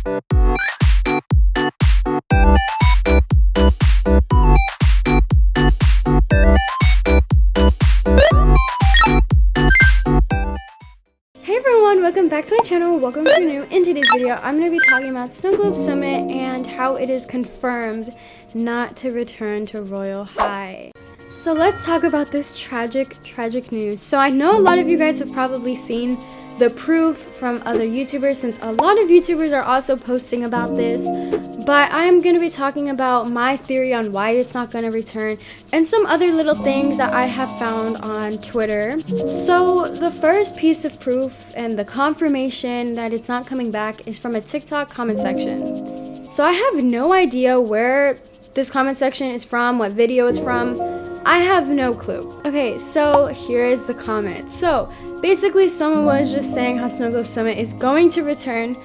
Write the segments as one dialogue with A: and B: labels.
A: Welcome back to my channel. Welcome to new. In today's video, I'm going to be talking about SNOWGLOBE Summit and how it is confirmed not to return to Royale High. So let's talk about this tragic news. So I know a lot of you guys have probably seen the proof from other YouTubers, since a lot of YouTubers are also posting about this, but I'm going to be talking about my theory on why it's not going to return and some other little things that I have found on Twitter. So the first piece of proof and the confirmation that it's not coming back is from a TikTok comment section. So I have no idea where this comment section is from, what video it's from. I have no clue. Okay, so here is the comment. So basically, someone was just saying how SNOWGLOBE Summit is going to return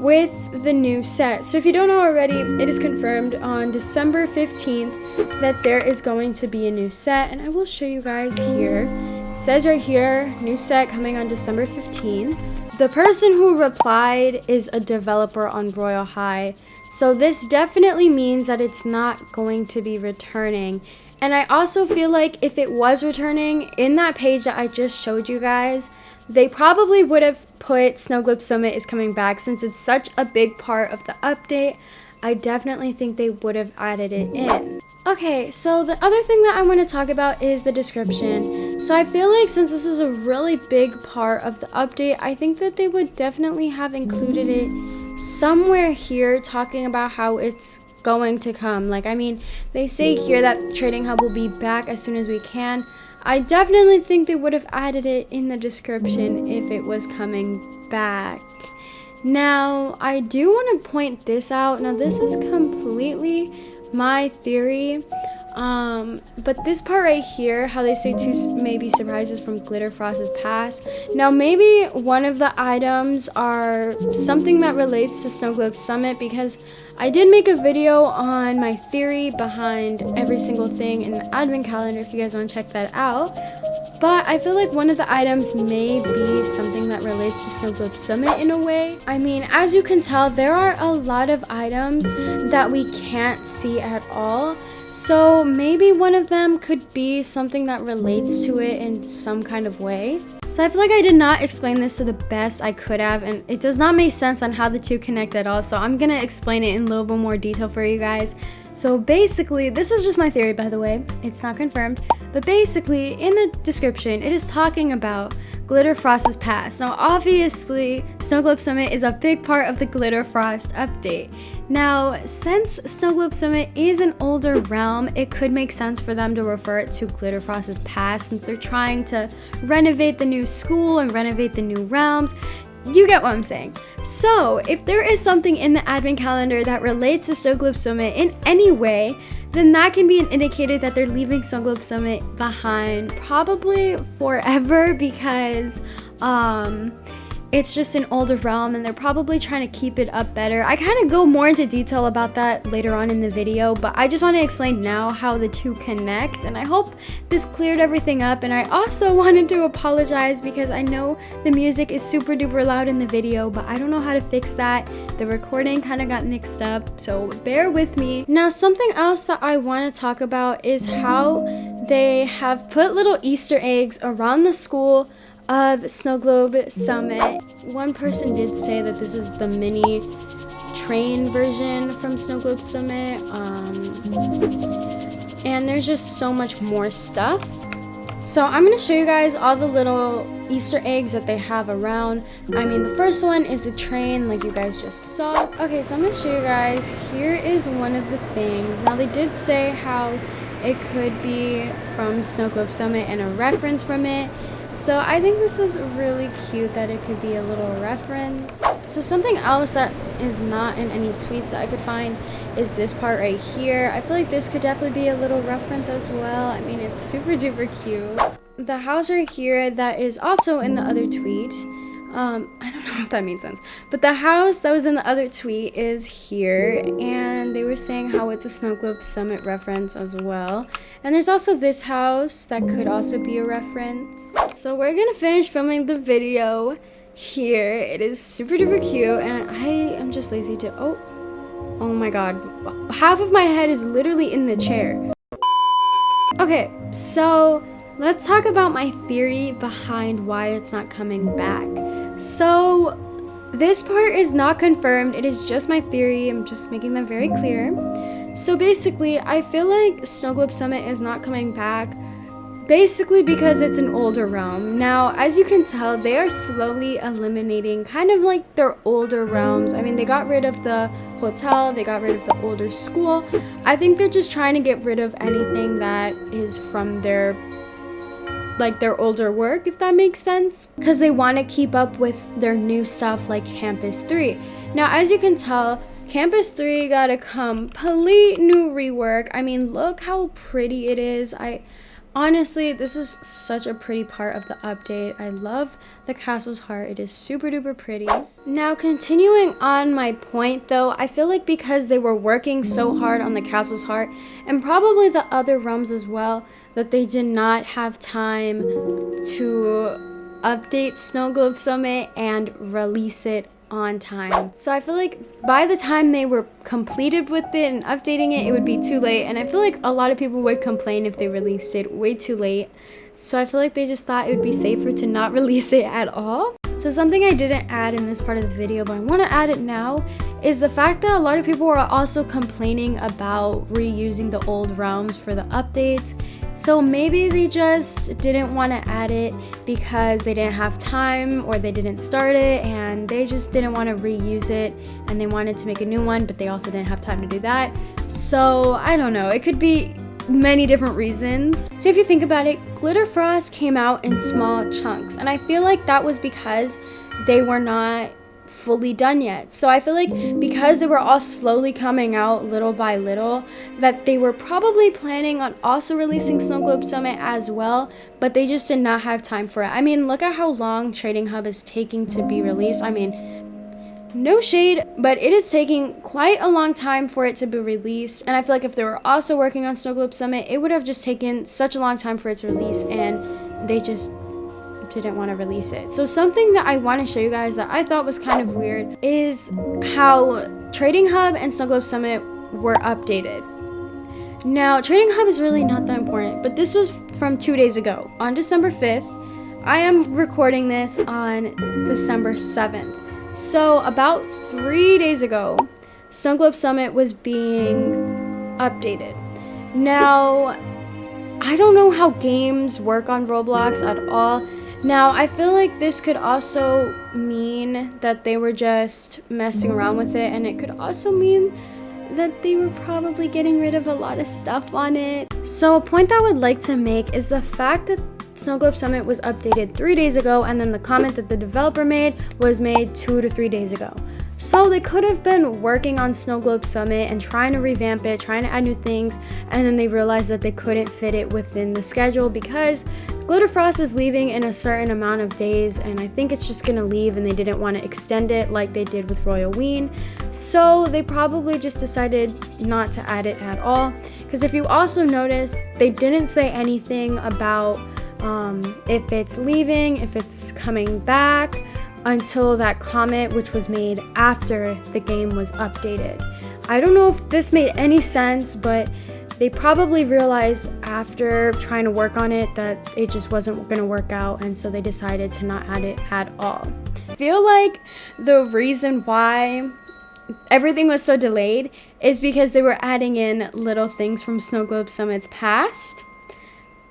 A: with the new set. So if you don't know already, it is confirmed on December 15th that there is going to be a new set, and I will show you guys here. It says right here, new set coming on December 15th. The person who replied is a developer on Royale High, so this definitely means that it's not going to be returning. And I also feel like if it was returning, in that page that I just showed you guys, they probably would have put SNOWGLOBE Summit is coming back, since it's such a big part of the update. I definitely think they would have added it in. Okay, so the other thing that I want to talk about is the description. So I feel like since this is a really big part of the update, I think that they would definitely have included it somewhere here, talking about how it's going to come. Like, I mean, they say here that Trading Hub will be back as soon as we can. I definitely think they would have added it in the description if it was coming back. Now, I do want to point this out. Now, this is completely my theory. But this part right here, how they say 2 maybe surprises from 𝖼𝑍𝑍𝑍𝑐𝑒𝑟 past. Now, maybe one of the items are something that relates to SNOWGLOBE Summit, because I did make a video on my theory behind every single thing in the advent calendar if you guys want to check that out. But I feel like one of the items may be something that relates to SNOWGLOBE Summit in a way. I mean, as you can tell, there are a lot of items that we can't see at all. So maybe one of them could be something that relates to it in some kind of way. So I feel like I did not explain this to the best I could have, and it does not make sense on how the two connect at all. So I'm gonna explain it in a little bit more detail for you guys. So basically, this is just my theory, by the way. It's not confirmed. But basically, in the description, it is talking about Glitter Frost's past. Now, obviously, SNOWGLOBE Summit is a big part of the Glitter Frost update. Now, since SNOWGLOBE Summit is an older realm, it could make sense for them to refer it to Glitter Frost's past, since they're trying to renovate the new school and renovate the new realms. You get what I'm saying. So, if there is something in the advent calendar that relates to SNOWGLOBE Summit in any way, then that can be an indicator that they're leaving SNOWGLOBE Summit behind, probably forever, because it's just an older realm and they're probably trying to keep it up better. I kind of go more into detail about that later on in the video, but I just want to explain now how the two connect, and I hope this cleared everything up. And I also wanted to apologize because I know the music is super duper loud in the video, but I don't know how to fix that. The recording kind of got mixed up, so bear with me. Now, something else that I want to talk about is how they have put little Easter eggs around the school of SNOWGLOBE Summit. One person did say that this is the mini train version from SNOWGLOBE Summit, and there's just so much more stuff. So I'm going to show you guys all the little Easter eggs that they have around. I mean, the first one is the train, like you guys just saw. Okay, so I'm going to show you guys. Here is one of the things. Now, they did say how it could be from SNOWGLOBE Summit and a reference from it. So I think this is really cute that it could be a little reference. So something else that is not in any tweets that I could find is this part right here. I feel like this could definitely be a little reference as well. I mean, it's super duper cute. The house right here that is also in the other tweet. I don't know if that makes sense, but the house that was in the other tweet is here, and they were saying how it's a SNOWGLOBE Summit reference as well. And there's also this house that could also be a reference. So we're gonna finish filming the video here. It is super duper cute, and I am just lazy to, oh my god. Half of my head is literally in the chair. Okay, so let's talk about my theory behind why it's not coming back. So this part is not confirmed, it is just my theory, I'm just making that very clear. So basically, I feel like Snow Globe Summit is not coming back basically because it's an older realm. Now, as you can tell, they are slowly eliminating kind of like their older realms. I mean, they got rid of the hotel, they got rid of the older school. I think they're just trying to get rid of anything that is from their older work, if that makes sense, because they want to keep up with their new stuff like Campus 3. Now, as you can tell, Campus 3 got a complete new rework. I mean, look how pretty it is. Honestly, this is such a pretty part of the update. I love the castle's heart. It is super duper pretty. Now, continuing on my point though, I feel like because they were working so hard on the castle's heart, and probably the other realms as well, that they did not have time to update Snow Globe Summit and release it on time. So I feel like by the time they were completed with it and updating it, it would be too late, and I feel like a lot of people would complain if they released it way too late. So I feel like they just thought it would be safer to not release it at all. So something I didn't add in this part of the video, but I want to add it now, is the fact that a lot of people are also complaining about reusing the old realms for the updates. So maybe they just didn't want to add it because they didn't have time, or they didn't start it and they just didn't want to reuse it and they wanted to make a new one, but they also didn't have time to do that. So I don't know, it could be many different reasons. So if you think about it, Glitter Frost came out in small chunks, and I feel like that was because they were not fully done yet. So I feel like because they were all slowly coming out little by little, that they were probably planning on also releasing Snow Globe Summit as well, but they just did not have time for it. I mean, look at how long Trading Hub is taking to be released. I mean, no shade, but it is taking quite a long time for it to be released, and I feel like if they were also working on Snow Globe Summit, it would have just taken such a long time for it to release, and they just didn't want to release it. So something that I want to show you guys that I thought was kind of weird is how Trading Hub and Snow Globe Summit were updated. Now, Trading Hub is really not that important, but this was from 2 days ago, on December 5th. I am recording this on December 7th. So about 3 days ago, Snow Globe Summit was being updated. Now, I don't know how games work on Roblox at all. Now, I feel like this could also mean that they were just messing around with it, and it could also mean that they were probably getting rid of a lot of stuff on it. So a point that I would like to make is the fact that Snow Globe Summit was updated 3 days ago, and then the comment that the developer made was made 2 to 3 days ago. So they could have been working on Snow Globe Summit and trying to revamp it, trying to add new things, and then they realized that they couldn't fit it within the schedule because Glitter Frost is leaving in a certain amount of days, and I think it's just gonna leave, and they didn't want to extend it like they did with Royal Ween. So they probably just decided not to add it at all, because if you also notice, they didn't say anything about if it's leaving, if it's coming back, until that comment, which was made after the game was updated. I don't know if this made any sense, but they probably realized after trying to work on it that it just wasn't going to work out, and so they decided to not add it at all. I feel like the reason why everything was so delayed is because they were adding in little things from Snow Globe Summit's past,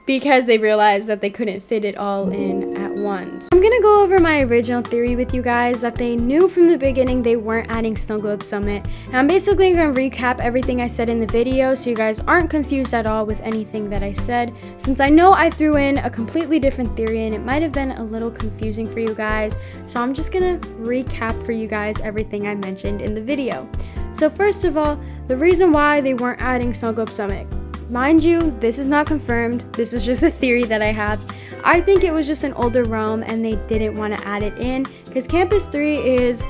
A: because they realized that they couldn't fit it all in at once. I'm gonna go over my original theory with you guys that they knew from the beginning they weren't adding Snow Globe Summit. And I'm basically gonna recap everything I said in the video so you guys aren't confused at all with anything that I said, since I know I threw in a completely different theory and it might have been a little confusing for you guys. So I'm just gonna recap for you guys everything I mentioned in the video. So first of all, the reason why they weren't adding Snow Globe Summit. Mind you, this is not confirmed, this is just a theory that I have. I think it was just an older realm and they didn't want to add it in because Campus 3 is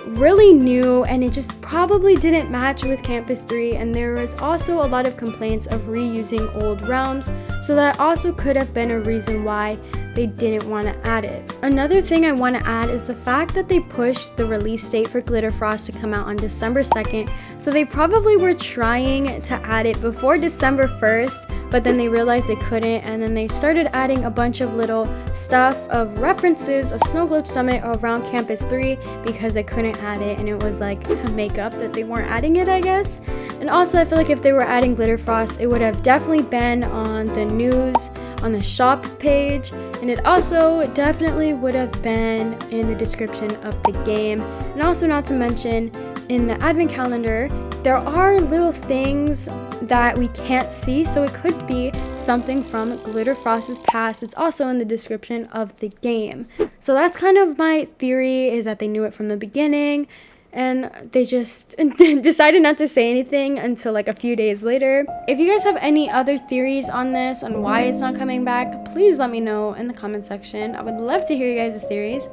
A: really new, and it just probably didn't match with Campus 3, and there was also a lot of complaints of reusing old realms, so that also could have been a reason why they didn't want to add it. Another thing I want to add is the fact that they pushed the release date for Glitter Frost to come out on December 2nd, so they probably were trying to add it before December 1st, but then they realized they couldn't, and then they started adding a bunch of little stuff of references of Snow Globe Summit around Campus 3 because they couldn't add it, and it was like to make up that they weren't adding it, I guess. And also I feel like if they were adding Glitter Frost, it would have definitely been on the news, on the shop page, and it also definitely would have been in the description of the game. And also, not to mention, in the advent calendar there are little things that we can't see, so it could be something from Glitter Frost's past. It's also in the description of the game. So that's kind of my theory, is that they knew it from the beginning and they just decided not to say anything until like a few days later. If you guys have any other theories on this, on why it's not coming back, please let me know in the comment section. I would love to hear you guys' theories.